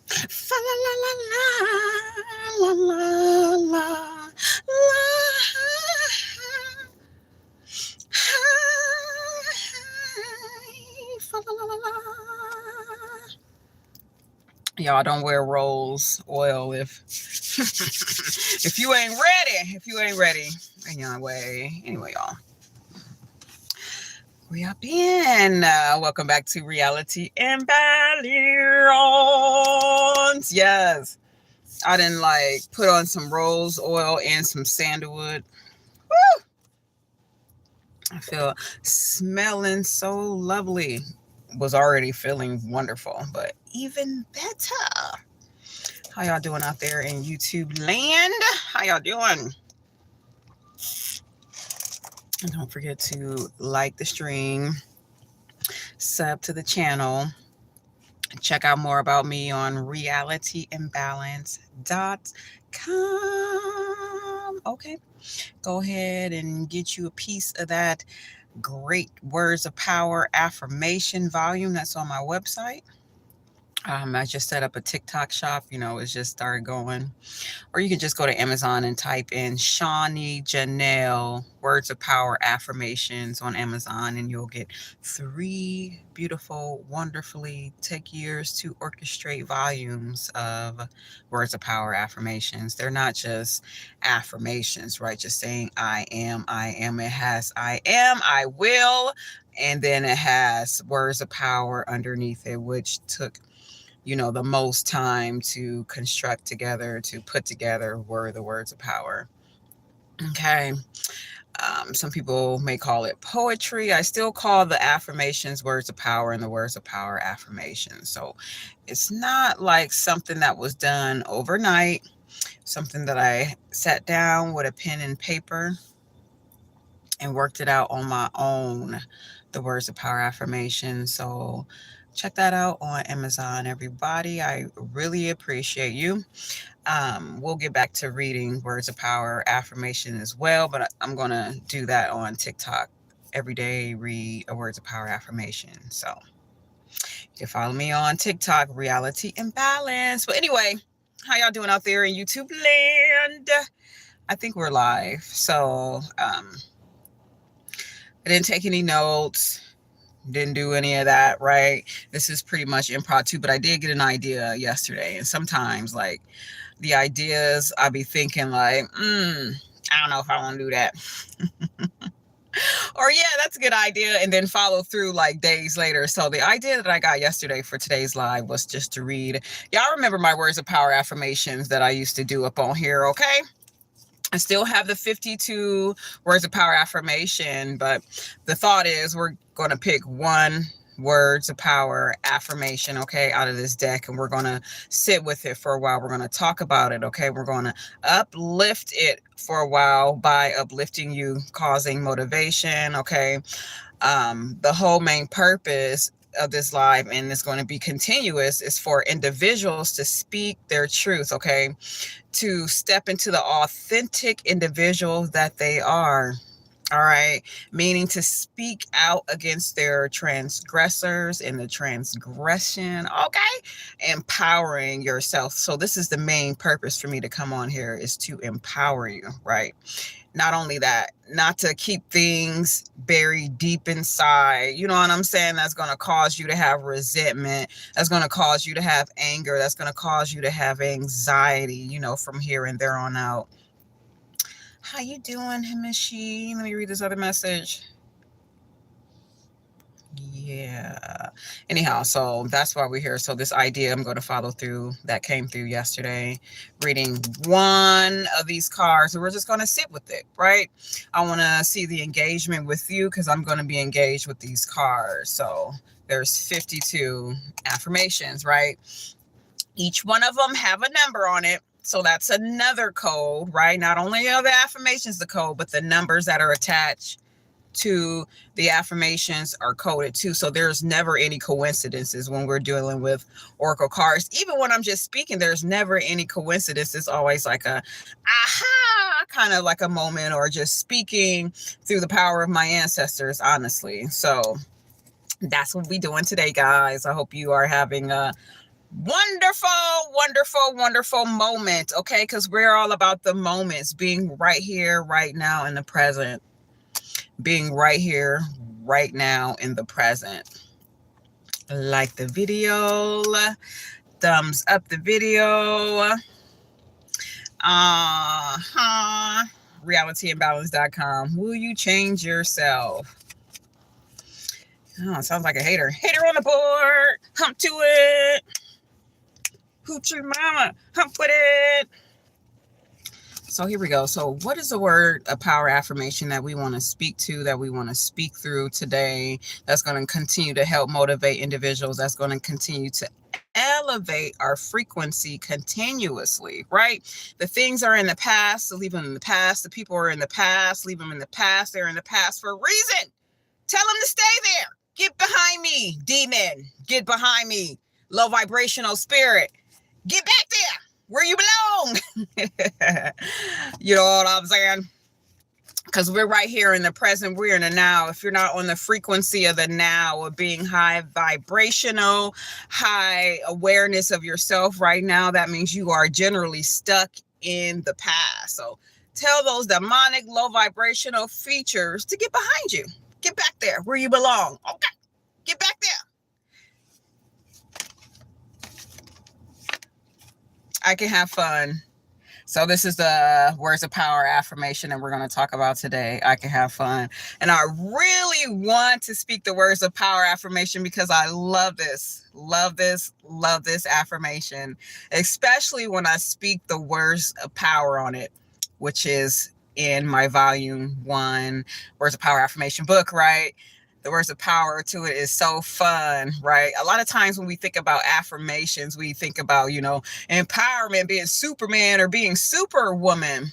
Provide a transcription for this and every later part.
Fa la la la la la la la fa la la la la. Y'all don't wear rose oil if if you ain't ready. If you ain't ready. Anyway, y'all. We up in. Welcome back to Reality and Balance. Yes. I didn't put on some rose oil and some sandalwood. Woo! I feel smelling so lovely. Was already feeling wonderful, but even better. How y'all doing out there in YouTube land? How y'all doing? And don't forget to like the stream, sub to the channel. Check out more about me on realityandbalance.com. Okay. Go ahead and get you a piece of that great Words of Power affirmation volume that's on my website. I just set up a TikTok shop, it's just started going. Or you can just go to Amazon and type in Shawnee Janelle Words of Power affirmations on Amazon, and you'll get 3 beautiful, wonderfully take years to orchestrate volumes of Words of Power affirmations. They're not just affirmations, right? Just saying I am. It has I am, I will, and then it has Words of Power underneath it, which took the most time to construct together, to put together, were the words of power. Okay. Some people may call it poetry. I still call the affirmations words of power and the words of power affirmations. So it's not like something that was done overnight, something that I sat down with a pen and paper and worked it out on my own, the words of power affirmations. So check that out on Amazon, everybody. I really appreciate you. We'll get back to reading Words of Power affirmation as well, but I'm going to do that on TikTok. Every day, read a Words of Power affirmation. So you can follow me on TikTok, Reality and Balance. But anyway, how y'all doing out there in YouTube land? I think we're live. So I didn't take any notes. Didn't do any of that, right? This is pretty much impromptu, but I did get an idea yesterday. And sometimes the ideas, I be thinking I don't know if I want to do that. Or yeah, that's a good idea. And then follow through days later. So the idea that I got yesterday for today's live was just to read. Y'all remember my Words of Power affirmations that I used to do up on here, okay? I still have the 52 Words of Power affirmation, but the thought is we're going to pick one Words of Power affirmation, okay, out of this deck, and we're going to sit with it for a while. We're going to talk about it, okay? We're going to uplift it for a while by uplifting you, causing motivation, okay? The whole main purpose of this live, and it's going to be continuous, is for individuals to speak their truth, okay? To step into the authentic individual that they are. All right. Meaning to speak out against their transgressors and the transgression. Okay. Empowering yourself. So this is the main purpose for me to come on here, is to empower you, right? Not only that, not to keep things buried deep inside. You know what I'm saying? That's going to cause you to have resentment. That's going to cause you to have anger. That's going to cause you to have anxiety, from here and there on out. How you doing, Himishi? Let me read this other message. Yeah. Anyhow, so that's why we're here. So this idea I'm going to follow through that came through yesterday, reading one of these cards. So we're just going to sit with it, right? I want to see the engagement with you because I'm going to be engaged with these cards. So there's 52 affirmations, right? Each one of them have a number on it. So that's another code, right? Not only are the affirmations the code, but the numbers that are attached to the affirmations are coded too. So there's never any coincidences when we're dealing with oracle cards. Even when I'm just speaking, there's never any coincidence. It's always like a aha, kind of like a moment, or just speaking through the power of my ancestors, honestly. So that's what we're doing today, guys. I hope you are having a wonderful, wonderful, wonderful moment, okay? Because we're all about the moments, being right here, right now in the present. Being right here, right now in the present. Like the video, thumbs up the video. Realityandbalance.com. Will you change yourself? Oh, sounds like a hater. Hater on the board. Hump to it. Hooch your mama. Hump with it. So here we go. So what is the word, a power affirmation that we want to speak to, that we want to speak through today, that's going to continue to help motivate individuals, that's going to continue to elevate our frequency continuously, right? The things are in the past, so leave them in the past. The people are in the past, leave them in the past. They're in the past for a reason. Tell them to stay there. Get behind me, demon. Get behind me, low vibrational spirit. Get back there where you belong. You know what I'm saying? Because we're right here in the present. We're in the now. If you're not on the frequency of the now, of being high vibrational, high awareness of yourself right now, that means you are generally stuck in the past. So tell those demonic low vibrational features to get behind you. Get back there where you belong. Okay. Get back there. I can have fun. So this is the words of power affirmation that we're going to talk about today. I can have fun. And I really want to speak the words of power affirmation because I love this affirmation, especially when I speak the words of power on it, which is in my volume 1 words of power affirmation book, right? The words of power to it is so fun, right? A lot of times when we think about affirmations, we think about, empowerment, being Superman or being Superwoman.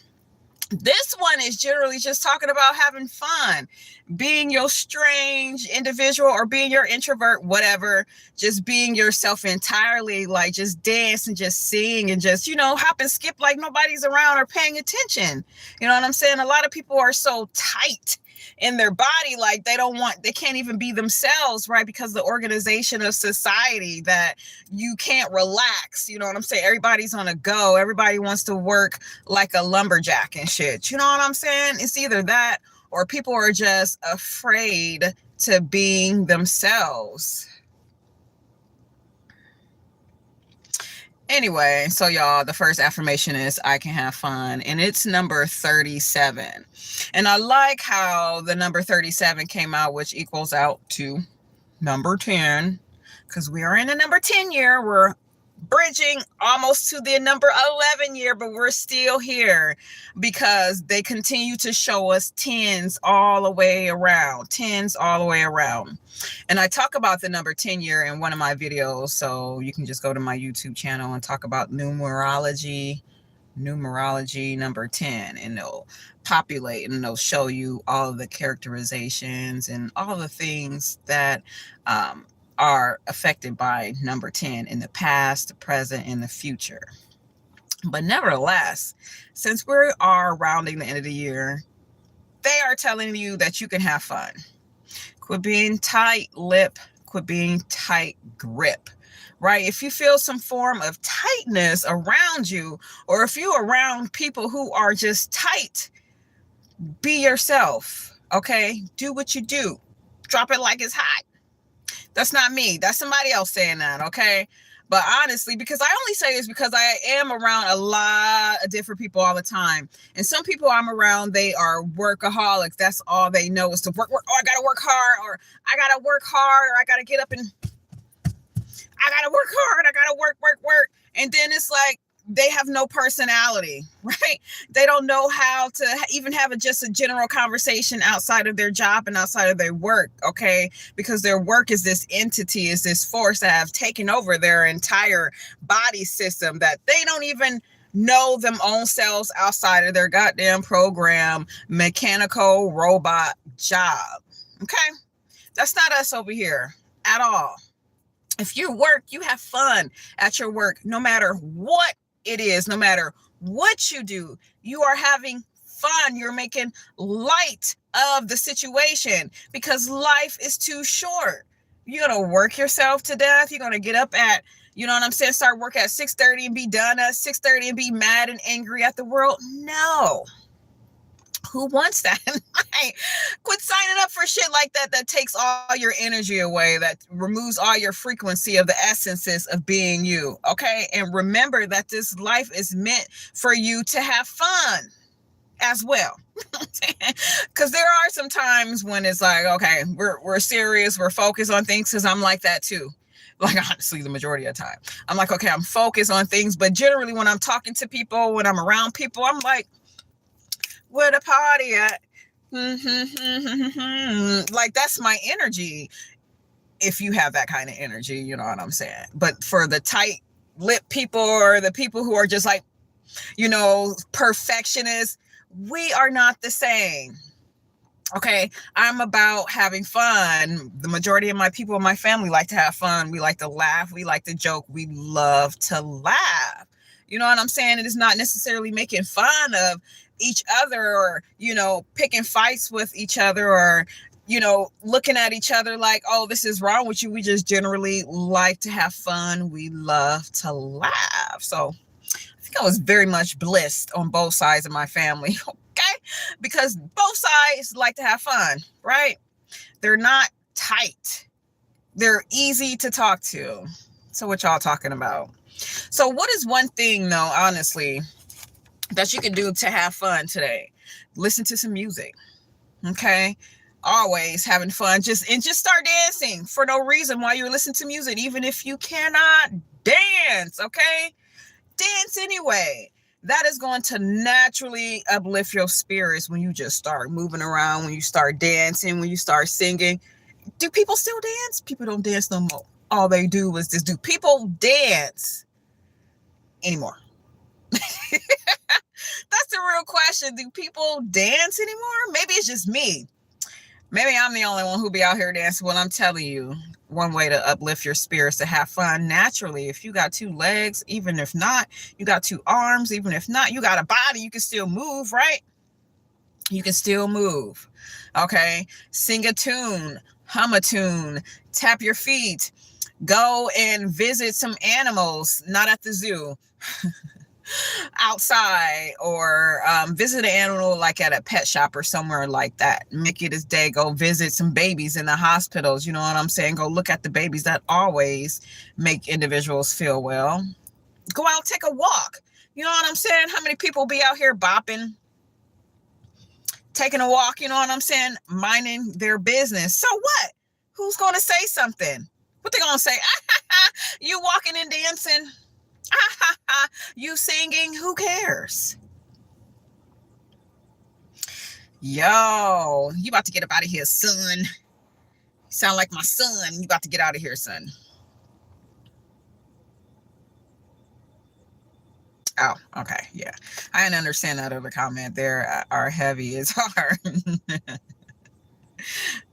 This one is generally just talking about having fun, being your strange individual or being your introvert, whatever, just being yourself entirely, like just dance and just sing and just, hop and skip like nobody's around or paying attention. You know what I'm saying? A lot of people are so tight in their body, like they can't even be themselves, right? Because the organization of society that you can't relax, you know what I'm saying? Everybody's on a go. Everybody wants to work like a lumberjack and shit. You know what I'm saying? It's either that or people are just afraid to being themselves. Anyway, so y'all, the first affirmation is I can have fun, and it's number 37. And I like how the number 37 came out, which equals out to number 10, because we are in the number 10 year. We're bridging almost to the number 11 year, but we're still here because they continue to show us tens all the way around. And I talk about the number 10 year in one of my videos, so you can just go to my YouTube channel and talk about numerology number 10, and they'll populate and they'll show you all of the characterizations and all the things that are affected by number 10 in the past, the present, and the future. But nevertheless, since we are rounding the end of the year, they are telling you that you can have fun. Quit being tight-lipped, quit being tight-grip, right? If you feel some form of tightness around you, or if you're around people who are just tight, be yourself, okay? Do what you do. Drop it like it's hot. That's not me. That's somebody else saying that, okay? But honestly, because I only say this because I am around a lot of different people all the time. And some people I'm around, they are workaholics. That's all they know is to work. Oh, I got to work hard, or I got to work hard, or I got to get up and I got to work hard. I got to work. And then it's like, they have no personality, right? They don't know how to even have just a general conversation outside of their job and outside of their work, okay? Because their work is this entity, is this force that have taken over their entire body system that they don't even know them own selves outside of their goddamn program, mechanical robot job. Okay? That's not us over here at all. If you work, you have fun at your work, no matter what it is, no matter what you do, you are having fun. You're making light of the situation because life is too short. You're going to work yourself to death. You're going to get up at, you know what I'm saying, start work at 6:30 and be done at 6:30 and be mad and angry at the world. No. Who wants that? Quit signing up for shit like that that takes all your energy away, that removes all your frequency of the essences of being you. Okay? And remember that this life is meant for you to have fun as well. Because there are some times when it's like, okay, we're serious, we're focused on things, because I'm like that too. Like, honestly, the majority of the time. I'm like, okay, I'm focused on things, but generally when I'm talking to people, when I'm around people, I'm like, where the party at? Like, that's my energy. If you have that kind of energy, you know what I'm saying? But for the tight-lipped people, or the people who are just like, you know, perfectionists, we are not the same. Okay, I'm about having fun. The majority of my people in my family like to have fun. We like to laugh. We like to joke. We love to laugh. You know what I'm saying? It is not necessarily making fun of each other, or, you know, picking fights with each other, or, you know, looking at each other like, oh, this is wrong with you. We just generally like to have fun. We love to laugh. So I think I was very much blessed on both sides of my family. Okay? Because both sides like to have fun, right? They're not tight. They're easy to talk to. So what y'all talking about? So what is one thing, though, honestly, that you can do to have fun today? Listen to some music. Okay? Always having fun. Just start dancing for no reason while you're listening to music, even if you cannot dance. Okay? Dance anyway. That is going to naturally uplift your spirits when you just start moving around, when you start dancing, when you start singing. Do people still dance? People don't dance no more. All they do is just do. People dance anymore? That's the real question. Do people dance anymore? Maybe it's just me. Maybe I'm the only one who be out here dancing. Well, I'm telling you, one way to uplift your spirits, to have fun naturally. If you got two legs, even if not, you got two arms, even if not, you got a body, you can still move, right? You can still move. Okay? Sing a tune, hum a tune, tap your feet, go and visit some animals, not at the zoo. Outside, or visit an animal like at a pet shop or somewhere like that. Make it his day. Go visit some babies in the hospitals. You know what I'm saying? Go look at the babies. That always make individuals feel well. Go out, take a walk. You know what I'm saying? How many people be out here bopping, taking a walk, you know what I'm saying? Minding their business. So what? Who's going to say something? What they going to say? You walking and dancing? You singing? Who cares? Yo, you about to get up out of here, son. You sound like my son. You about to get out of here, son. Oh, okay. Yeah. I didn't understand that other comment there. Our heavy is hard.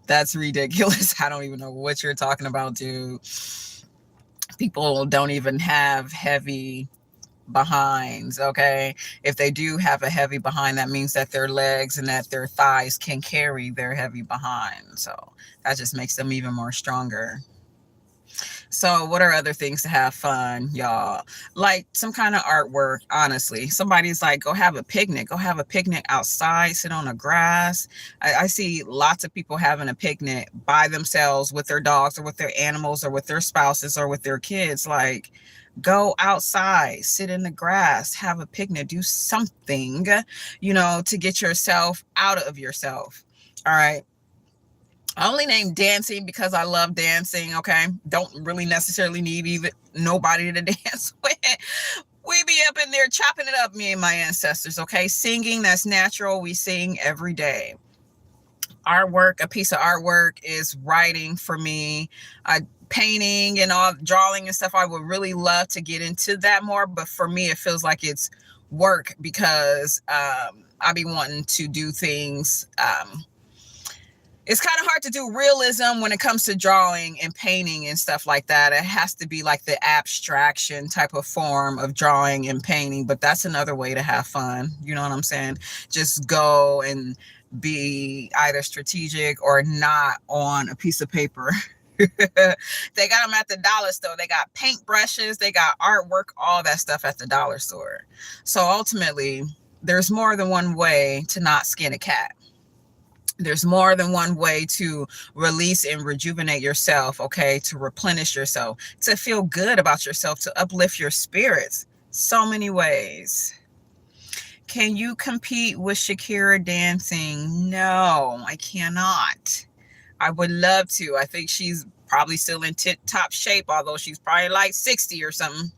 That's ridiculous. I don't even know what you're talking about, dude. People don't even have heavy behinds. Okay, if they do have a heavy behind, that means that their legs and that their thighs can carry their heavy behind, so that just makes them even more stronger. So what are other things to have fun, y'all? Like some kind of artwork. Honestly, somebody's like, go have a picnic. Go have a picnic outside, sit on the grass. I see lots of people having a picnic by themselves with their dogs, or with their animals, or with their spouses, or with their kids. Like, go outside, sit in the grass, have a picnic, do something, you know, to get yourself out of yourself. All right. I only named dancing because I love dancing. Okay. Don't really necessarily need even nobody to dance with. We be up in there chopping it up, me and my ancestors. Okay. Singing, that's natural. We sing every day. artwork, a piece of artwork is writing for me. Painting and all, drawing and stuff, I would really love to get into that more, but for me it feels like it's work because I be wanting to do things. It's kind of hard to do realism when it comes to drawing and painting and stuff like that. It has to be like the abstraction type of form of drawing and painting, but that's another way to have fun. You know what I'm saying? Just go and be either strategic or not on a piece of paper. They got them at the dollar store. They got paint brushes, they got artwork, all that stuff at the dollar store. So ultimately, there's more than one way to not skin a cat. There's more than one way to release and rejuvenate yourself, okay? To replenish yourself, to feel good about yourself, to uplift your spirits. So many ways. Can you compete with Shakira dancing? No, I cannot. I would love to. I think she's probably still in tip-top shape, although she's probably like 60 or something.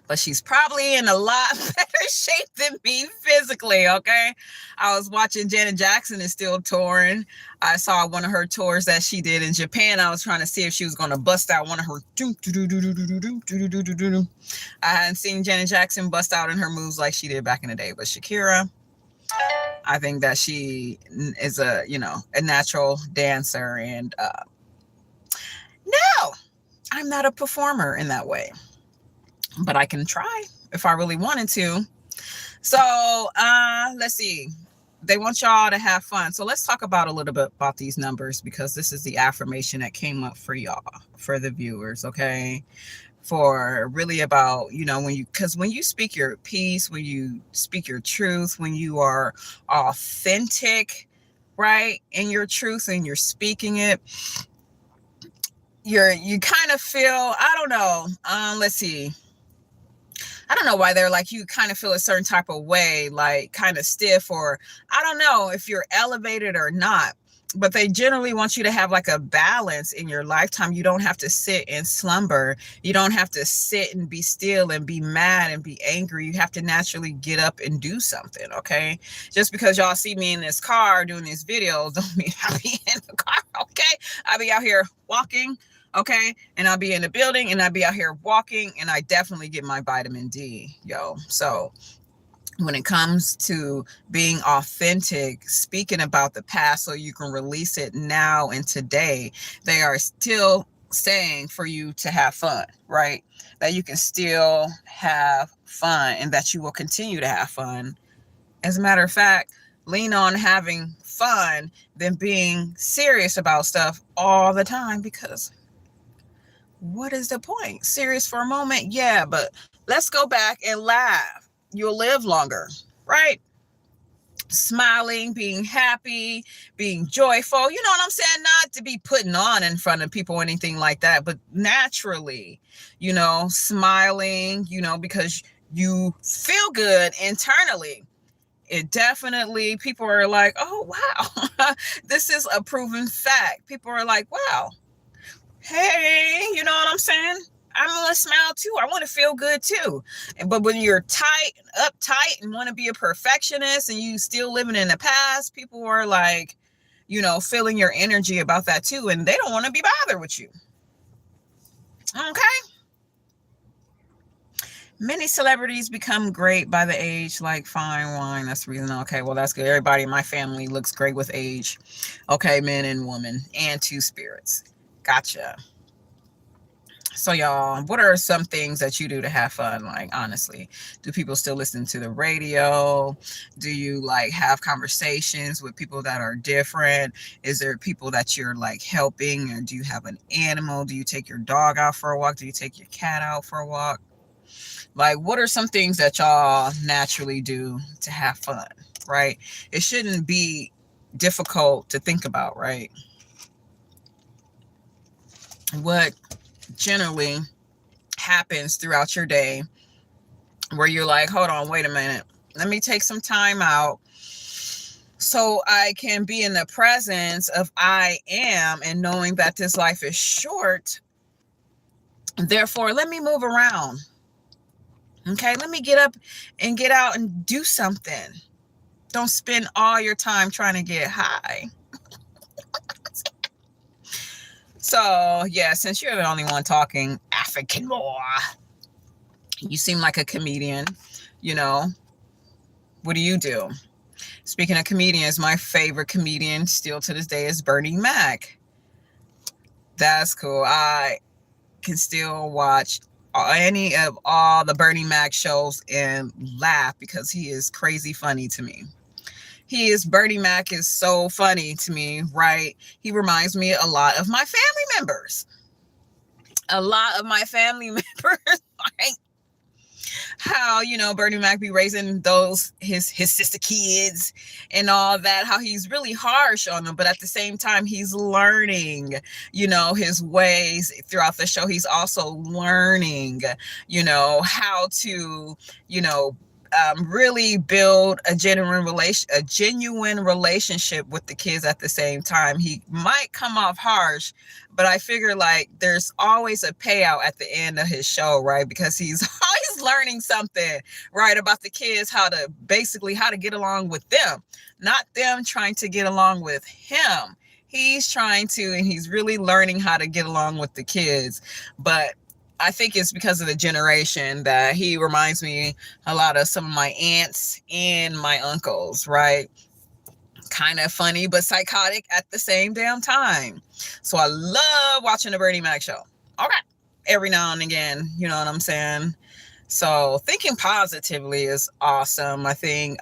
But she's probably in a lot better shape than me physically, okay? I was watching Janet Jackson is still touring. I saw one of her tours that she did in Japan. I was trying to see if she was going to bust out one of her... I hadn't seen Janet Jackson bust out in her moves like she did back in the day. But Shakira, I think that she is a natural dancer. And no, I'm not a performer in that way. But I can try if I really wanted to. So let's see. They want y'all to have fun. So let's talk about a little bit about these numbers, because this is the affirmation that came up for y'all, for the viewers, okay? For really about, because when you speak your piece, when you speak your truth, when you are authentic, right, in your truth and you're speaking it, you kind of feel, I don't know, let's see. I don't know why they're like, you kind of feel a certain type of way, like kind of stiff, or I don't know if you're elevated or not, but they generally want you to have like a balance in your lifetime. You don't have to sit and slumber. You don't have to sit and be still and be mad and be angry. You have to naturally get up and do something, okay? Just because y'all see me in this car doing these videos don't mean I'll be in the car, okay? I'll be out here walking, okay? And I'll be in the building and I'll be out here walking, and I definitely get my vitamin D, yo. So when it comes to being authentic, speaking about the past so you can release it now and today, they are still saying for you to have fun, right? That you can still have fun and that you will continue to have fun. As a matter of fact, lean on having fun than being serious about stuff all the time, because what is the point? Serious for a moment? Yeah, but let's go back and laugh. You'll live longer, right? Smiling, being happy, being joyful. You know what I'm saying? Not to be putting on in front of people or anything like that, but naturally, smiling, because you feel good internally. It definitely, people are like, oh, wow, this is a proven fact. People are like, wow. Hey, you know what I'm saying? I'm going to smile too. I want to feel good too. But when you're uptight and want to be a perfectionist and you still living in the past, people are like, feeling your energy about that too. And they don't want to be bothered with you. Okay. Many celebrities become great by the age, like fine wine. That's the reason. Okay, well, that's good. Everybody in my family looks great with age. Okay, men and women and two spirits. Gotcha. So y'all, what are some things that you do to have fun? Like, honestly, do people still listen to the radio? Do you like have conversations with people that are different? Is there people that you're like helping? Or do you have an animal? Do you take your dog out for a walk? Do you take your cat out for a walk? Like, what are some things that y'all naturally do to have fun, right? It shouldn't be difficult to think about, right? What generally happens throughout your day where you're like, hold on, wait a minute, let me take some time out so I can be in the presence of I am, and knowing that this life is short, therefore let me move around. Okay, let me get up and get out and do something. Don't spend all your time trying to get high. So, yeah, since you're the only one talking African more, you seem like a comedian, you know. What do? Speaking of comedians, my favorite comedian still to this day is Bernie Mac. That's cool. I can still watch any of all the Bernie Mac shows and laugh because he is crazy funny to me. Bernie Mac is so funny to me, right? He reminds me a lot of my family members. Like how, Bernie Mac be raising his sister kids and all that, how he's really harsh on them, but at the same time, he's learning, his ways throughout the show. He's also learning, how to, really build a genuine relationship with the kids at the same time. He might come off harsh, but I figure like there's always a payout at the end of his show, right? Because he's always learning something, right, about the kids, how to get along with them, not them trying to get along with him. He's trying to, and he's really learning how to get along with the kids. But I think it's because of the generation that he reminds me a lot of some of my aunts and my uncles, right? Kind of funny, but psychotic at the same damn time. So I love watching the Bernie Mac show. Okay. Every now and again, you know what I'm saying? So thinking positively is awesome. I think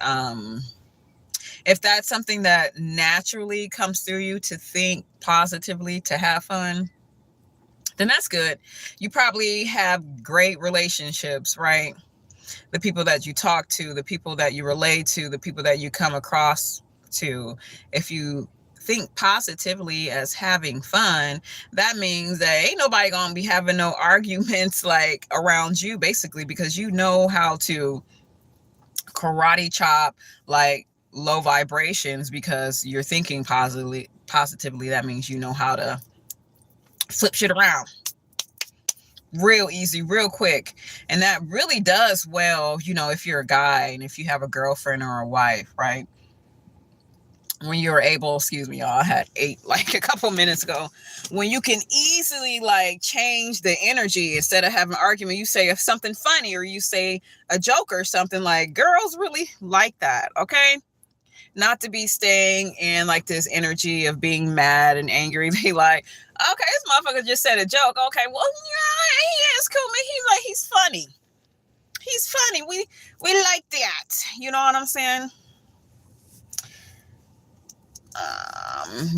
if that's something that naturally comes through you, to think positively, to have fun, then that's good. You probably have great relationships, right? The people that you talk to, the people that you relate to, the people that you come across to. If you think positively as having fun, that means that ain't nobody gonna be having no arguments like around you, basically, because you know how to karate chop like low vibrations because you're thinking positively. That means you know how to flip shit around real easy, real quick. And that really does well, if you're a guy and if you have a girlfriend or a wife, right? When you're able, excuse me, y'all, I had ate like a couple minutes ago. When you can easily like change the energy instead of having an argument, you say something funny or you say a joke or something. Like girls really like that, okay? Not to be staying in like this energy of being mad and angry. They like, okay, this motherfucker just said a joke. Okay, well, yeah, he is cool, man. He's funny. He's funny. We like that. You know what I'm saying?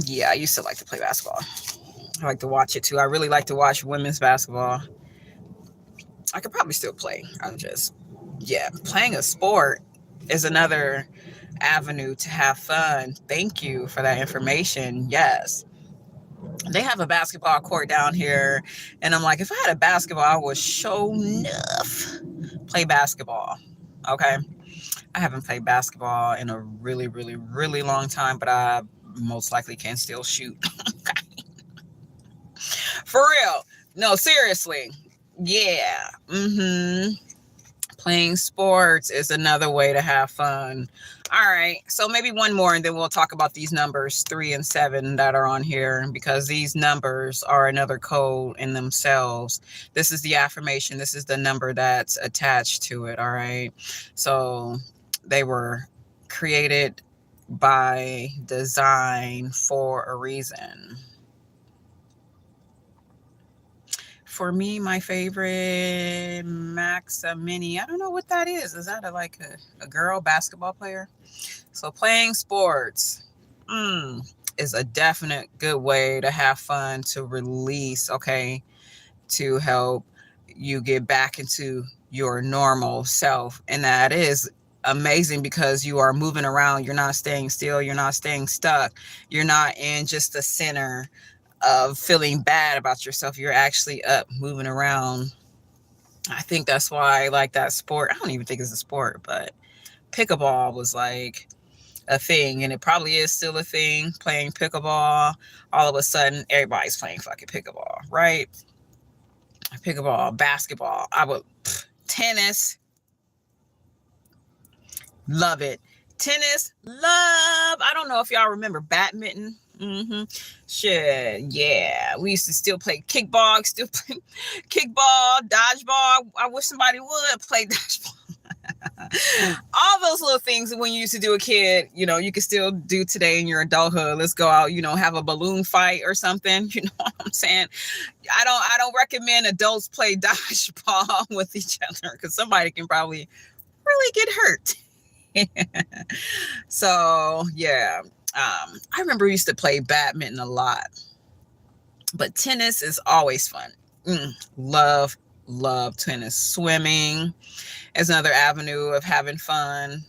Yeah, I used to like to play basketball. I like to watch it too. I really like to watch women's basketball. I could probably still play. Playing a sport is another avenue to have fun. Thank you for that information. Yes. They have a basketball court down here. And I'm like, if I had a basketball, I would show enough play basketball. Okay. I haven't played basketball in a really, really, really long time, but I most likely can still shoot. For real. No, seriously. Yeah. Playing sports is another way to have fun. All right. So maybe one more and then we'll talk about these numbers 3 and 7 that are on here, because these numbers are another code in themselves. This is the affirmation. This is the number that's attached to it. All right. So they were created by design for a reason. For me, my favorite Maximini, I don't know what that is. Is that a girl basketball player? So playing sports is a definite good way to have fun, to release, okay, to help you get back into your normal self. And that is amazing because you are moving around. You're not staying still. You're not staying stuck. You're not in just the center of feeling bad about yourself. You're actually up, moving around. I think that's why I like that sport. I don't even think it's a sport, but pickleball was like a thing, and it probably is still a thing. Playing pickleball, all of a sudden everybody's playing fucking pickleball, right? Pickleball, basketball, tennis, love it. Tennis, love. I don't know if y'all remember badminton. Shit, yeah. We used to still play kickball, dodgeball. I wish somebody would play dodgeball. All those little things when you used to do a kid, you can still do today in your adulthood. Let's go out, have a balloon fight or something. You know what I'm saying? I don't recommend adults play dodgeball with each other because somebody can probably really get hurt. So yeah, I remember we used to play badminton a lot, but tennis is always fun. Love tennis. Swimming is another avenue of having fun,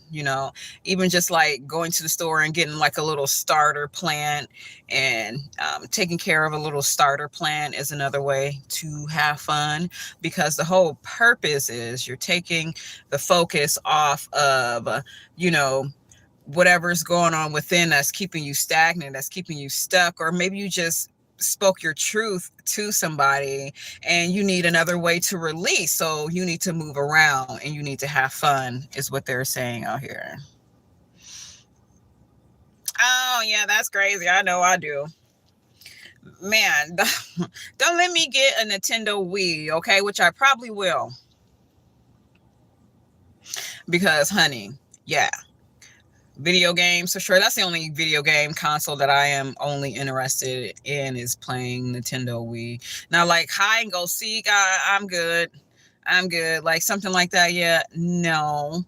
even just like going to the store and getting like a little starter plant and taking care of a little starter plant is another way to have fun, because the whole purpose is you're taking the focus off of, whatever's going on within that's keeping you stagnant, that's keeping you stuck, or maybe you just spoke your truth to somebody and you need another way to release. So you need to move around and you need to have fun is what they're saying out here. Oh yeah, that's crazy. I know I do. Man, don't let me get a Nintendo Wii, okay? Which I probably will. Because honey, yeah. Video games for sure. That's the only video game console that I am only interested in is playing Nintendo Wii. Now, like hide and go seek, I'm good. Like something like that, yeah. No.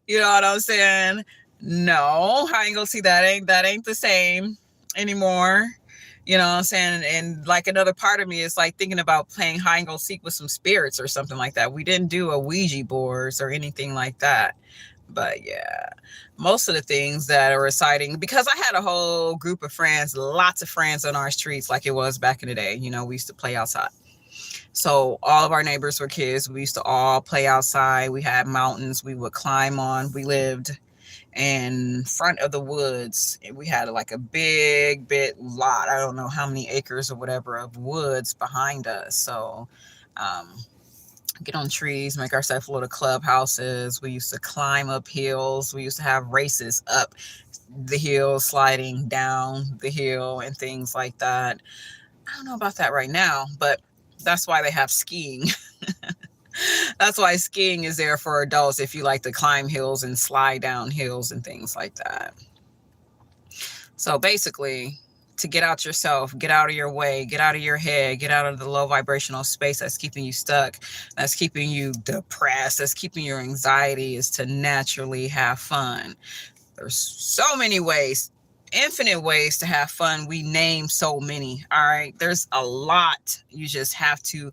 You know what I'm saying? No, hide and go seek, that ain't the same anymore. You know what I'm saying? And like another part of me is like thinking about playing hide and go seek with some spirits or something like that. We didn't do a Ouija boards or anything like that. But yeah, most of the things that are exciting, because I had a whole group of friends, lots of friends on our streets like it was back in the day. We used to play outside. So all of our neighbors were kids. We used to all play outside. We had mountains we would climb on. We lived in front of the woods. We had like a big lot. I don't know how many acres or whatever of woods behind us. So, get on trees, make ourselves little clubhouses. We used to climb up hills. We used to have races up the hill, sliding down the hill and things like that. I don't know about that right now, but that's why they have skiing. That's why skiing is there for adults if you like to climb hills and slide down hills and things like that. So basically, to get out yourself, get out of your way, get out of your head, get out of the low vibrational space that's keeping you stuck, that's keeping you depressed, that's keeping your anxiety, is to naturally have fun. There's so many ways, infinite ways to have fun. We name so many. All right. There's a lot. You just have to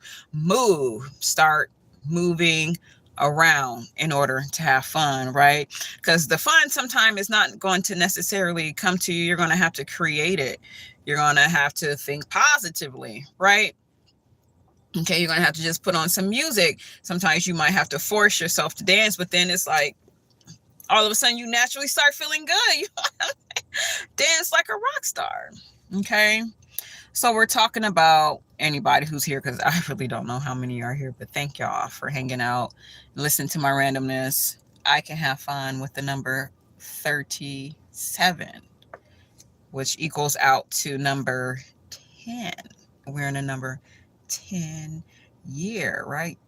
start moving around in order to have fun, right? Because the fun sometimes is not going to necessarily come to you. You're going to have to create it. You're going to have to think positively, right? Okay, you're going to have to just put on some music. Sometimes you might have to force yourself to dance, but then it's like all of a sudden you naturally start feeling good. You dance like a rock star. Okay. So we're talking about anybody who's here, because I really don't know how many are here, but thank y'all for hanging out and listening to my randomness. I can have fun with the number 37, which equals out to number 10. We're in a number 10 year, right?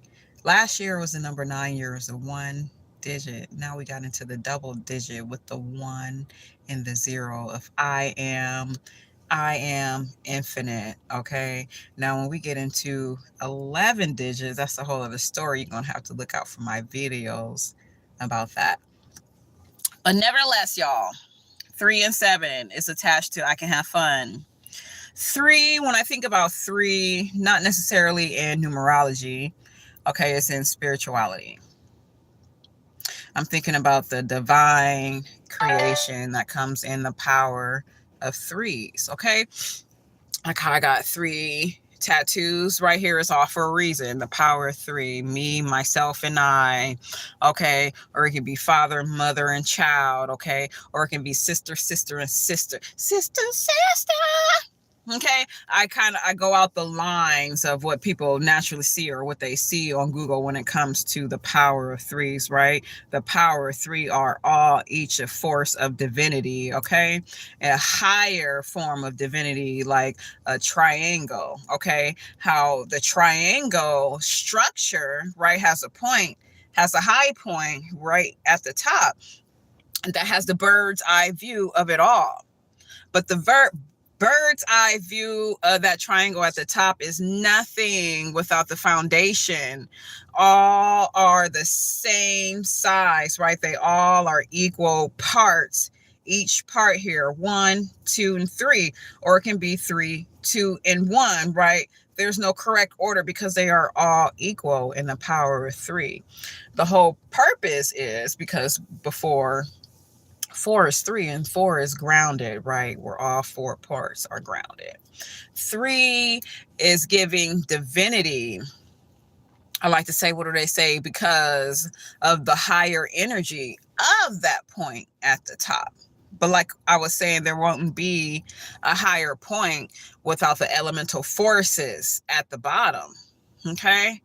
Last year was the number 9 year, was a 1 digit. Now we got into the double digit with the 1 and the 0 of I am infinite. Okay. Now, when we get into 11 digits, that's a whole other story. You're going to have to look out for my videos about that. But nevertheless, y'all, 3 and 7 is attached to I can have fun. 3, when I think about 3, not necessarily in numerology, okay, it's in spirituality. I'm thinking about the divine creation that comes in the power of 3s, okay? Like how I got 3 tattoos right here is all for a reason. The power of 3, me, myself, and I, okay? Or it can be father, mother, and child, okay? Or it can be sister, and sister. Sister. Okay, I go out the lines of what people naturally see or what they see on Google when it comes to the power of threes, right? The power of three are all each a force of divinity, okay? A higher form of divinity, like a triangle, okay? How the triangle structure, right, has a high point right at the top that has the bird's eye view of it all. But the bird's eye view of that triangle at the top is nothing without the foundation. All are the same size, right? They all are equal parts. Each part here, 1, 2, and 3, or it can be 3, 2, and 1, right? There's no correct order because they are all equal in the power of 3. The whole purpose is because before 4 is 3 and 4 is grounded, right? Where all 4 parts are grounded. 3 is giving divinity. I like to say, what do they say? Because of the higher energy of that point at the top. But like I was saying, there won't be a higher point without the elemental forces at the bottom. Okay?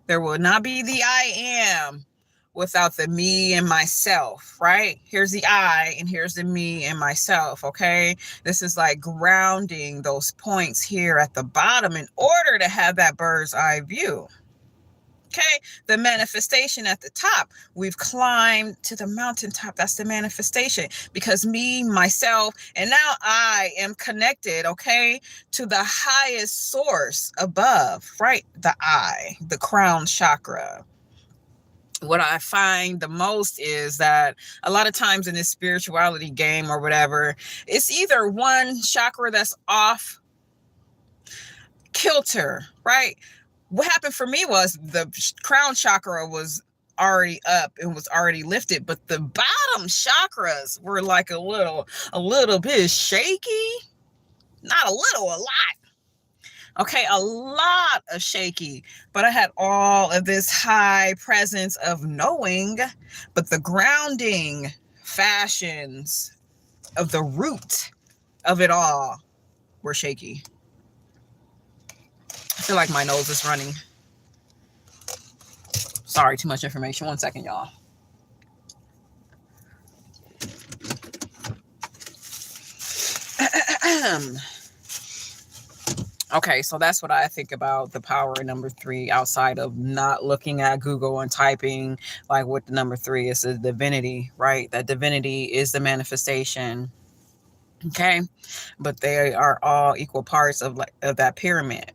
There will not be the I am without the me and myself, right? Here's the I and here's the me and myself, okay? This is like grounding those points here at the bottom in order to have that bird's eye view. Okay, the manifestation at the top. We've climbed to the mountaintop. That's the manifestation because me, myself, and now I am connected, okay, to the highest source above, right? The I, the crown chakra. What I find the most is that a lot of times in this spirituality game or whatever, it's either one chakra that's off kilter, right? What happened for me was the crown chakra was already up and was already lifted, but the bottom chakras were like a little bit shaky. Not a little, a lot. Okay, a lot of shaky, but I had all of this high presence of knowing, but the grounding fashions of the root of it all were shaky. I feel like my nose is running. Sorry, too much information. 1 second, y'all. Okay, so that's what I think about the power of number 3 outside of not looking at Google and typing like what the number 3 is, the divinity, right? That divinity is the manifestation. Okay, but they are all equal parts of that pyramid.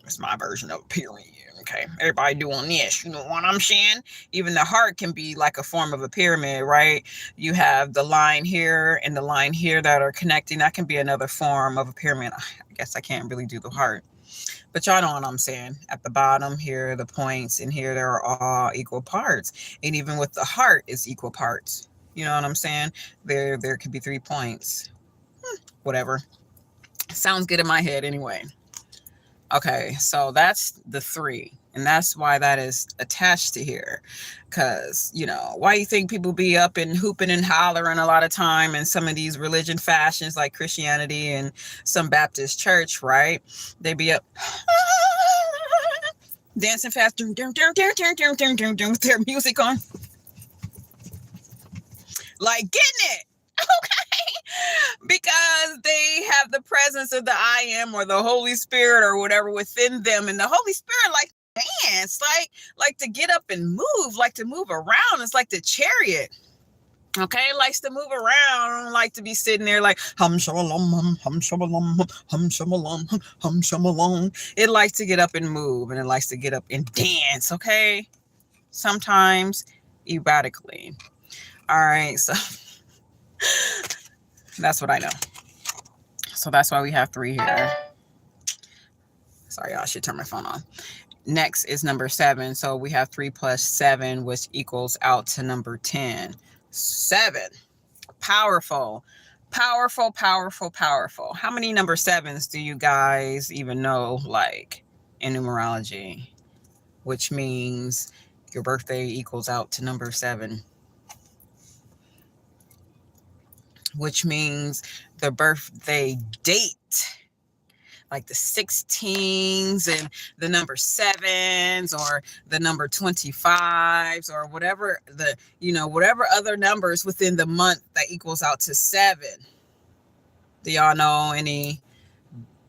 It's my version of a pyramid. Okay, everybody doing this, you know what I'm saying? Even the heart can be like a form of a pyramid, right? You have the line here and the line here that are connecting. That can be another form of a pyramid. I guess I can't really do the heart, but y'all know what I'm saying. At the bottom here, the points, and here they're all equal parts. And even with the heart, it's equal parts. You know what I'm saying? There could be 3 points. Whatever. Sounds good in my head anyway. Okay, so that's the 3. And that's why that is attached to here. Because, why you think people be up and hooping and hollering a lot of time in some of these religion fashions like Christianity and some Baptist church, right? They be up dancing fast with their music on. Like getting it. Okay, because they have the presence of the I am or the Holy Spirit or whatever within them, and the Holy Spirit like dance, like to get up and move, like to move around. It's like the chariot. Okay, likes to move around, like to be sitting there like hum shamalum, hum shamalum, hum shamalum, hum shamalum. It likes to get up and move, and it likes to get up and dance. Okay, sometimes erratically. All right, so. That's what I know. So that's why we have 3 here. Sorry, y'all, I should turn my phone on. Next is number 7. So we have 3 plus 7, which equals out to number 10. 7. Powerful. Powerful, powerful, powerful. How many number 7s do you guys even know, like, in numerology? Which means your birthday equals out to number 7. Which means the birthday date like the 16s and the number 7s or the number 25s or whatever whatever other numbers within the month that equals out to 7. Do y'all know any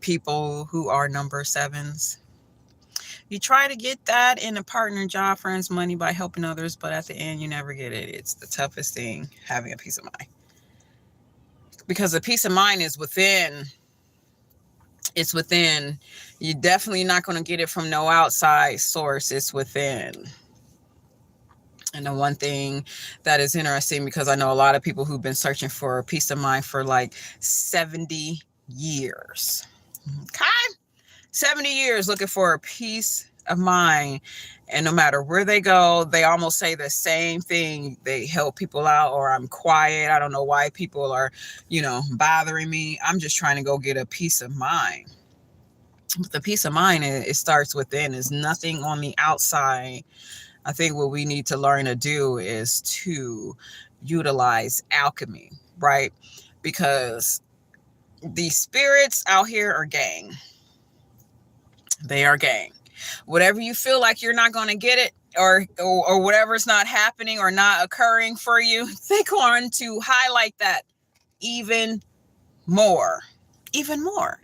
people who are number 7s? You try to get that in a partner, job, friends, money by helping others, but at the end, you never get it. It's the toughest thing, having a peace of mind. Because the peace of mind is within. It's within. You're definitely not going to get it from no outside source. It's within. And the one thing that is interesting, because I know a lot of people who've been searching for peace of mind for like 70 years. Okay? 70 years looking for a peace of mind. And no matter where they go, they almost say the same thing. They help people out, or I'm quiet. I don't know why people are, bothering me. I'm just trying to go get a peace of mind. But the peace of mind, it starts within. It's nothing on the outside. I think what we need to learn to do is to utilize alchemy, right? Because the spirits out here are gang. They are gang. Whatever you feel like you're not going to get it, or whatever's not happening or not occurring for you, they're going to highlight that even more. Even more.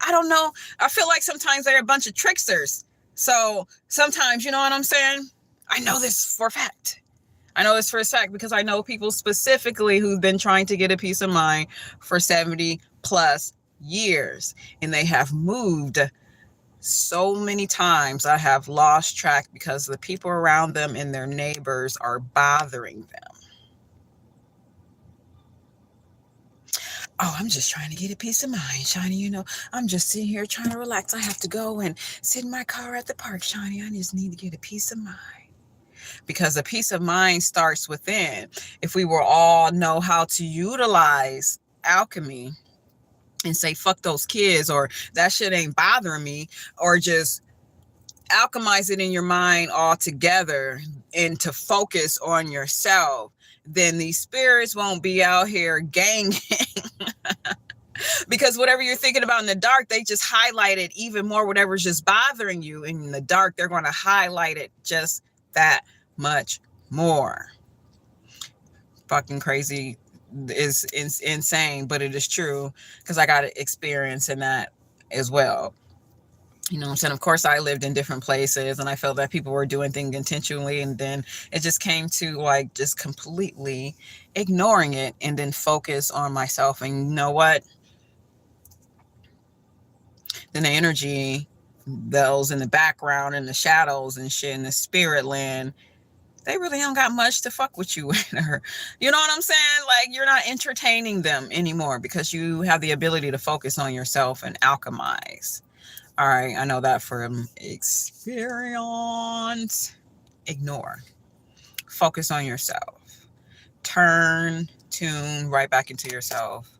I don't know. I feel like sometimes they're a bunch of tricksters. So sometimes, you know what I'm saying? I know this for a fact. Because I know people specifically who've been trying to get a peace of mind for 70 plus years. And they have moved so many times. I have lost track because the people around them and their neighbors are bothering them. Oh, I'm just trying to get a peace of mind, Shani. I'm just sitting here trying to relax. I have to go and sit in my car at the park, Shani. I just need to get a peace of mind. Because the peace of mind starts within. If we will all know how to utilize alchemy and say, fuck those kids, or that shit ain't bothering me, or just alchemize it in your mind all together and to focus on yourself, then these spirits won't be out here ganging. Because whatever you're thinking about in the dark, they just highlight it even more. Whatever's just bothering you in the dark, they're going to highlight it just that much more. Fucking crazy is insane, but it is true, because I got experience in that as well. You know what I'm saying? Of course, I lived in different places and I felt that people were doing things intentionally. And then it just came to like just completely ignoring it and then focus on myself. And you know what? Then the energy, those in the background and the shadows and shit in the spirit land, they really don't got much to fuck with you with. Or, you know what I'm saying? Like, you're not entertaining them anymore because you have the ability to focus on yourself and alchemize. All right, I know that from experience. Ignore. Focus on yourself. Tune right back into yourself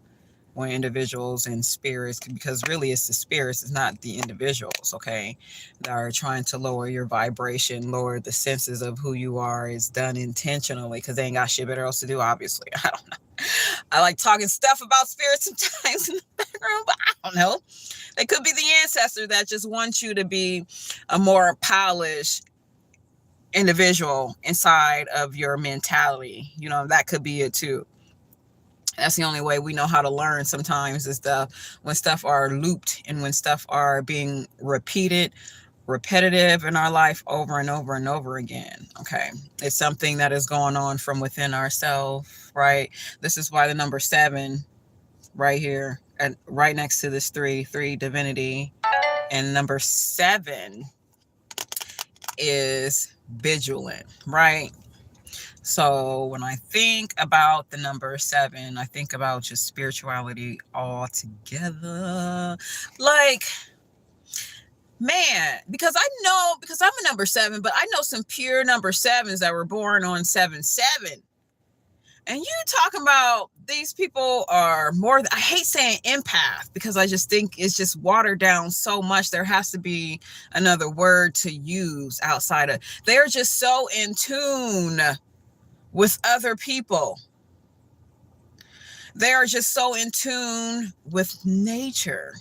when individuals and spirits, because really it's the spirits, it's not the individuals, okay, that are trying to lower your vibration, lower the senses of who you are, is done intentionally because they ain't got shit better else to do, obviously. I don't know. I like talking stuff about spirits sometimes in the background, but I don't know. They could be the ancestor that just wants you to be a more polished individual inside of your mentality. That could be it too. That's the only way we know how to learn sometimes, is when stuff are looped and when stuff are being repetitive in our life over and over and over again. Okay. It's something that is going on from within ourselves, right? This is why the number 7 right here and right next to this 3 divinity, and number 7 is vigilant, right? So when I think about the number 7, I think about just spirituality altogether. Like, man, because I'm a number 7, but I know some pure number 7s that were born on 7/7. And you talking about these people are more, I hate saying empath because I just think it's just watered down so much. There has to be another word to use outside of, they're just so in tune with other people. They are just so in tune with nature.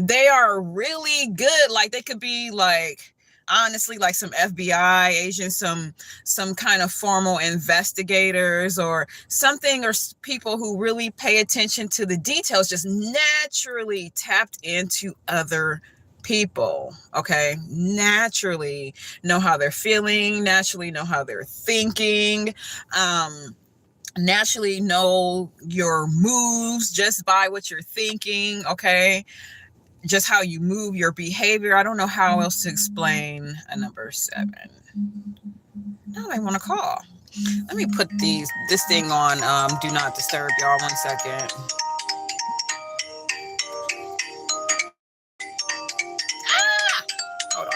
they are really good. Like they could be like, honestly, like some FBI agents, some kind of formal investigators or something, or people who really pay attention to the details, just naturally tapped into other people. Okay, naturally know how they're feeling, naturally know how they're thinking, naturally know your moves just by what you're thinking. Okay, just how you move, your behavior. I don't know how else to explain a number 7. Now I want to call. Let me put this thing on do not disturb, y'all. 1 second. Hold on.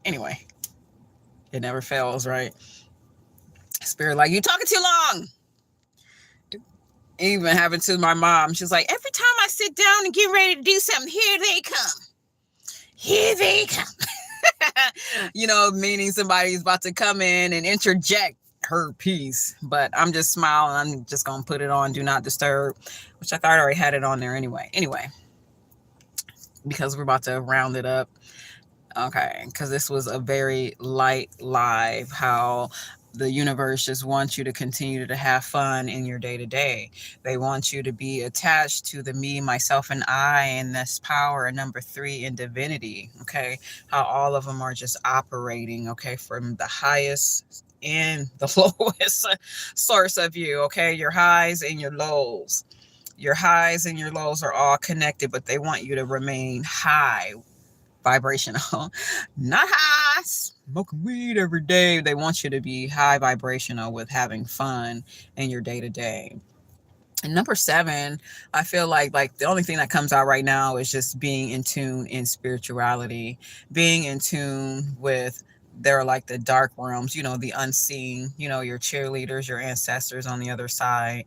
Anyway, it never fails, right? Spirit, like, you talking too long. Even happened to my mom. She's like, every time I sit down and get ready to do something, here they come. Here they come. You know, meaning somebody's about to come in and interject her piece. But I'm just smiling. I'm just going to put it on Do Not Disturb, which I thought I already had it on there anyway. Anyway, because we're about to round it up. Okay, because this was a very light live, how the universe just wants you to continue to have fun in your day-to-day. They want you to be attached to the me, myself, and I, and this power, and number 3 in divinity. Okay, how all of them are just operating, okay, from the highest and the lowest source of you. Okay, your highs and your lows. Your highs and your lows are all connected, but they want you to remain high vibrational, not high smoking weed every day. They want you to be high vibrational with having fun in your day-to-day. And number 7, I feel like the only thing that comes out right now is just being in tune in spirituality, being in tune with, they're like the dark realms, you know, the unseen, you know, your cheerleaders, your ancestors on the other side.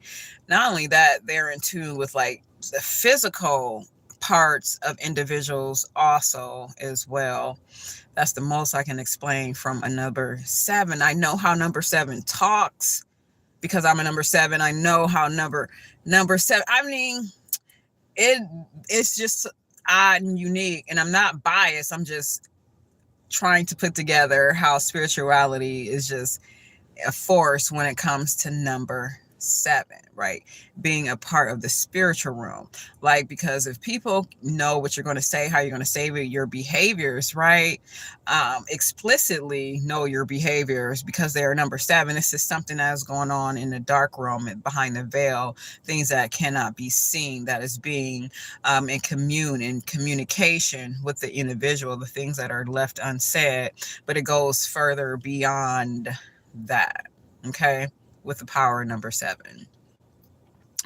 Not only that, they're in tune with like the physical parts of individuals also as well. That's the most I can explain from a number 7. I know how number 7 talks because I'm a number 7. I know how number 7, I mean, it's just odd and unique, and I'm not biased. I'm just trying to put together how spirituality is just a force when it comes to number 7, right? Being a part of the spiritual realm. Like, because if people know what you're going to say, how you're going to say it, your behaviors, right? Explicitly know your behaviors because they're number 7. This is something that is going on in the dark realm and behind the veil, things that cannot be seen, that is being in communication with the individual, the things that are left unsaid, but it goes further beyond that. Okay, with the power of number 7.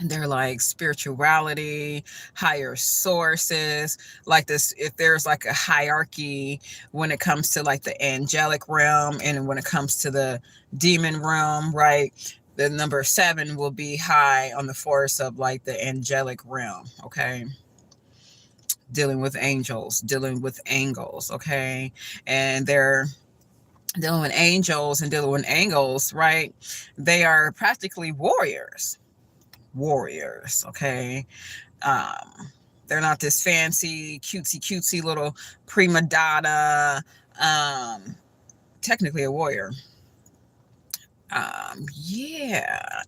They're like spirituality, higher sources, like this. If there's like a hierarchy when it comes to like the angelic realm and when it comes to the demon realm, right? The number 7 will be high on the force of like the angelic realm. Okay, dealing with angels, dealing with angels. Okay, and they're dealing with angels and dealing with angels, right? They are practically warriors. Okay. They're not this fancy, cutesy little prima donna. Technically a warrior. Yeah.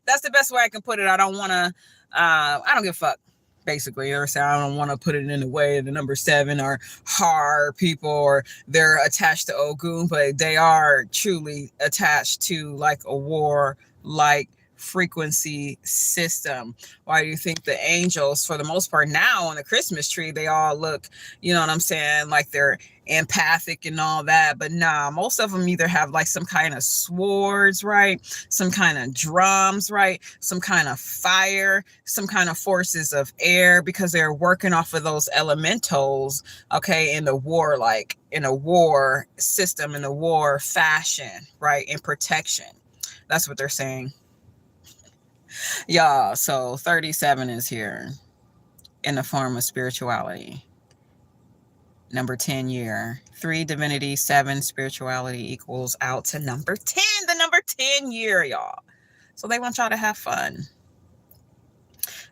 That's the best way I can put it. I don't want to, I don't give a fuck. Basically, or say I don't want to put it in a way the number 7 are hard people or they're attached to Ogun, but they are truly attached to like a war like frequency system. Why do you think the angels, for the most part now on the Christmas tree, they all look, you know what I'm saying, like they're empathic and all that? But nah, most of them either have like some kind of swords, right? Some kind of drums, right? Some kind of fire, some kind of forces of air, because they're working off of those elementals, okay, in the war, like in a war system, in a war fashion, right? In protection. That's what they're saying. Y'all, so 37 is here in the form of spirituality. Number 10 year. 3 divinity, 7 spirituality equals out to number 10. The number 10 year, y'all. So they want y'all to have fun.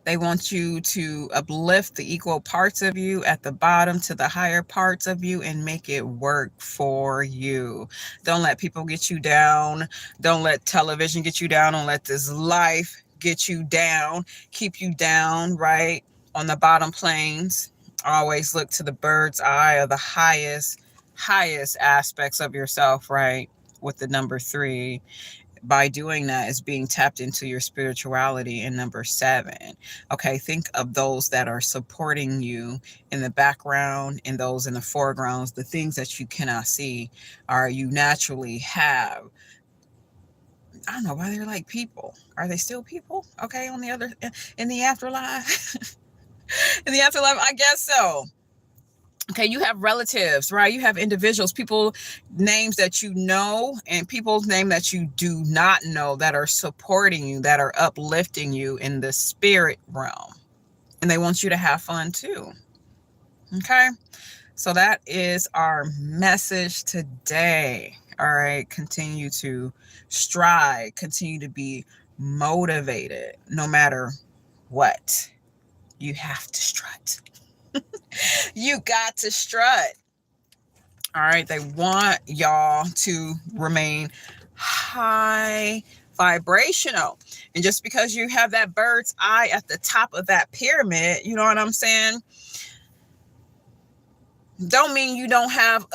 They want you to uplift the equal parts of you at the bottom to the higher parts of you and make it work for you. Don't let people get you down. Don't let television get you down. Don't let this life get you down, keep you down, right? On the bottom planes. Always look to the bird's eye of the highest aspects of yourself, right? With the number 3. By doing that is being tapped into your spirituality in number 7. Okay, think of those that are supporting you in the background and those in the foregrounds, the things that you cannot see are you naturally have. I don't know why they're like people. Are they still people? Okay, on the other, in the afterlife. In the afterlife, I guess so. Okay, you have relatives, right? You have individuals, people, names that you know, and people's name that you do not know that are supporting you, that are uplifting you in the spirit realm. And they want you to have fun too. Okay, so that is our message today. All right, continue to strive, continue to be motivated no matter what. You have to strut. You got to strut. All right. They want y'all to remain high vibrational. And just because you have that bird's eye at the top of that pyramid, you know what I'm saying? Don't mean you don't have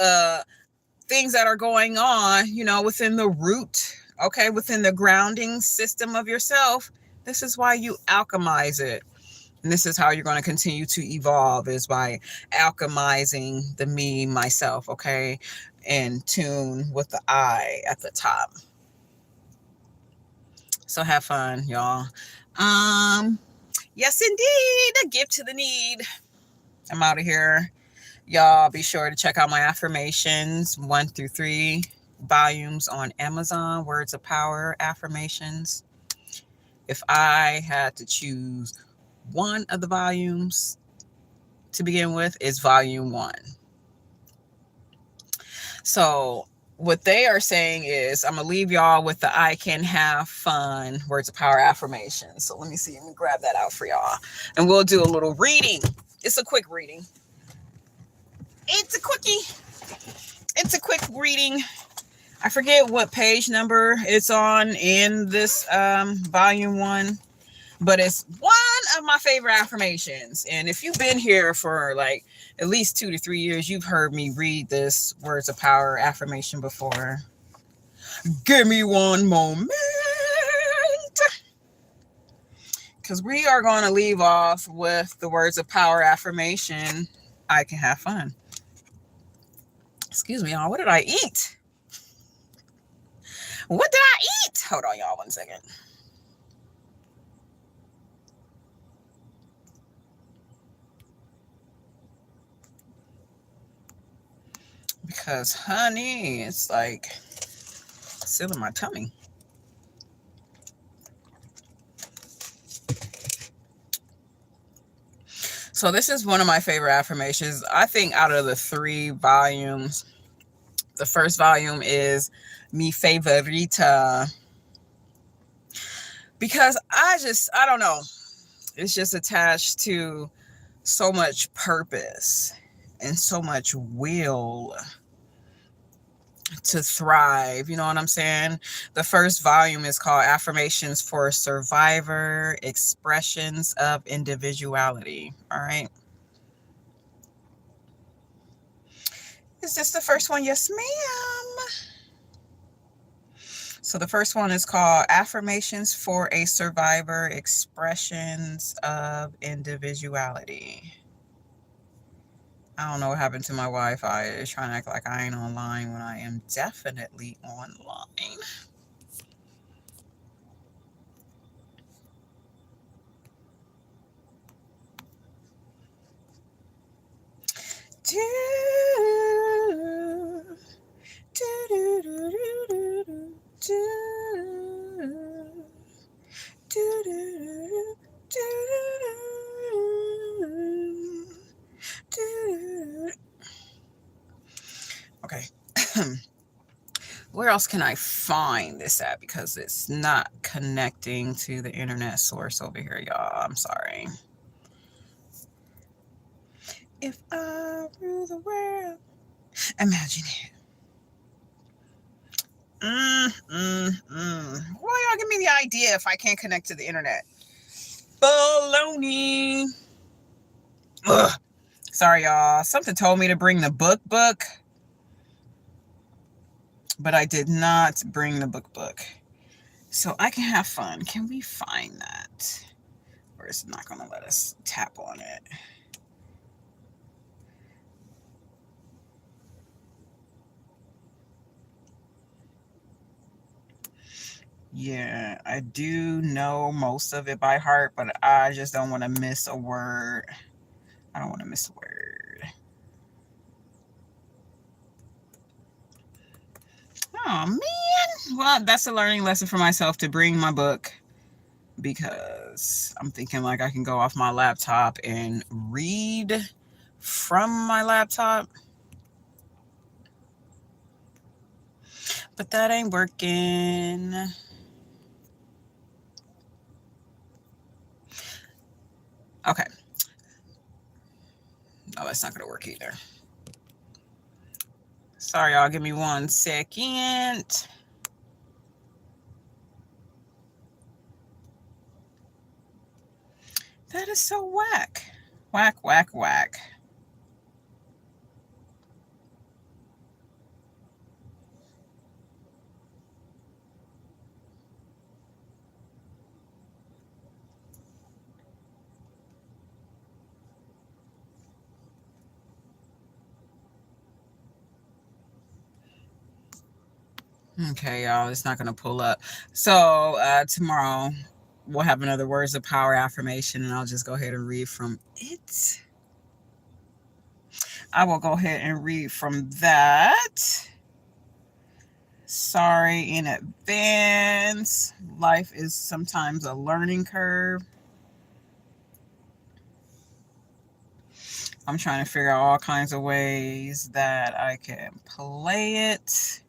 things that are going on, within the root, okay, within the grounding system of yourself. This is why you alchemize it. And this is how you're going to continue to evolve, is by alchemizing the me, myself, okay? And tune with the I at the top. So have fun, y'all. Yes, indeed. A gift to the need. I'm out of here. Y'all be sure to check out my affirmations, 1 through 3 volumes on Amazon, Words of Power affirmations. If I had to choose one of the volumes to begin with, is volume 1. So what they are saying is, I'm going to leave y'all with the I can have fun Words of Power affirmation. So let me see. Let me grab that out for y'all. And we'll do a little reading. It's a quick reading. It's a quickie. It's a quick reading. I forget what page number it's on in this volume 1. But it's one of my favorite affirmations. And if you've been here for like at least 2 to 3 years, you've heard me read this Words of Power affirmation before. Give me one moment. Because we are going to leave off with the Words of Power affirmation. I can have fun. Excuse me, y'all. What did I eat? What did I eat? Hold on, y'all, 1 second. Because, honey, it's like still in my tummy. So this is one of my favorite affirmations. I think out of the 3 volumes, the first volume is mi favorita. Because I don't know. It's just attached to so much purpose and so much will to thrive. You know what I'm saying? The first volume is called Affirmations for Survivor, Expressions of Individuality. All right. Is this the first one? Yes, ma'am. So the first one is called Affirmations for a Survivor, Expressions of Individuality. I don't know what happened to my Wi-Fi. It's trying to act like I ain't online when I am definitely online. Okay. Where else can I find this at? Because it's not connecting to the internet source over here, y'all. I'm sorry. If I rule the world, imagine it. Why y'all give me the idea if I can't connect to the internet? Baloney. Ugh. Sorry, y'all. Something told me to bring the book, but I did not bring the book. So I can have fun. Can we find that? Or is it not going to let us tap on it? Yeah, I do know most of it by heart, but I just don't want to miss a word. I don't want to miss a word. Oh, man. Well, that's a learning lesson for myself to bring my book, because I'm thinking like I can go off my laptop and read from my laptop. But that ain't working. Okay. No, that's not going to work either. Sorry, y'all. Give me 1 second. That is so whack. Whack, whack, whack. Okay, y'all, it's not going to pull up. So tomorrow we'll have another Words of Power affirmation, and I'll just go ahead and read from it. I will go ahead and read from that. Sorry in advance. Life is sometimes a learning curve. I'm trying to figure out all kinds of ways that I can play it.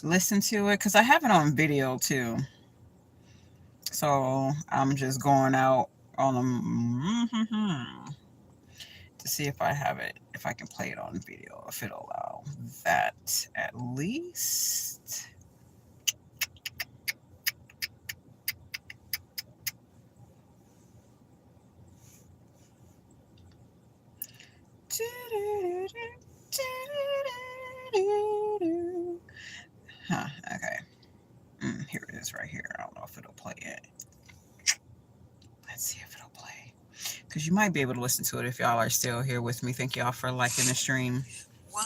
Listen to it, because I have it on video too. So I'm just going out on them to see if I have it, if I can play it on video, if it'll allow that at least. Huh, okay. Here it is right here. I don't know if it'll play it. Let's see if it'll play. Because you might be able to listen to it if y'all are still here with me. Thank y'all for liking the stream. One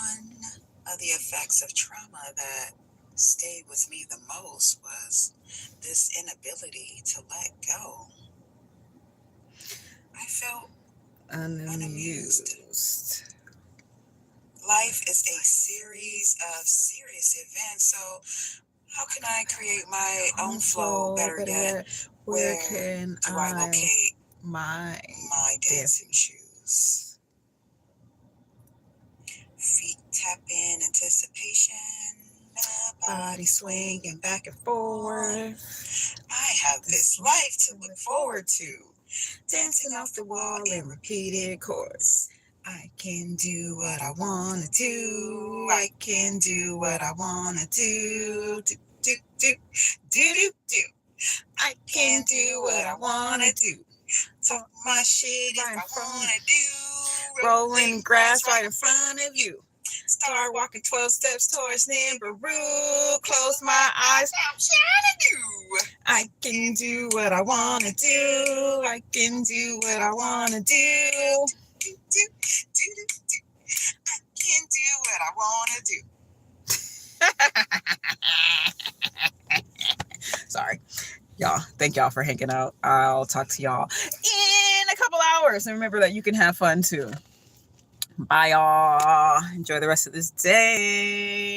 of the effects of trauma that stayed with me the most was this inability to let go. I felt unamused. Life is a series of serious events, so how can I create my own flow? Better yet, where can I locate my dancing shoes? Feet tap in anticipation, body swinging back and forth. I have this life to look forward to, dancing off the wall in repeated chords. I can do what I want to do. I can do what I want to do. Do, do, do, do, do, do. I can do what I want to do. Talk my shit if I want to do. Rolling grass right in front of you. Start walking 12 steps towards Nimbaroo. Close my eyes. I'm trying to do. I can do what I want to do. I can do what I want to do. Do, do, do, do, do. I can do what I want to do. Sorry. Y'all, thank y'all for hanging out. I'll talk to y'all in a couple hours. And remember that you can have fun too. Bye, y'all. Enjoy the rest of this day.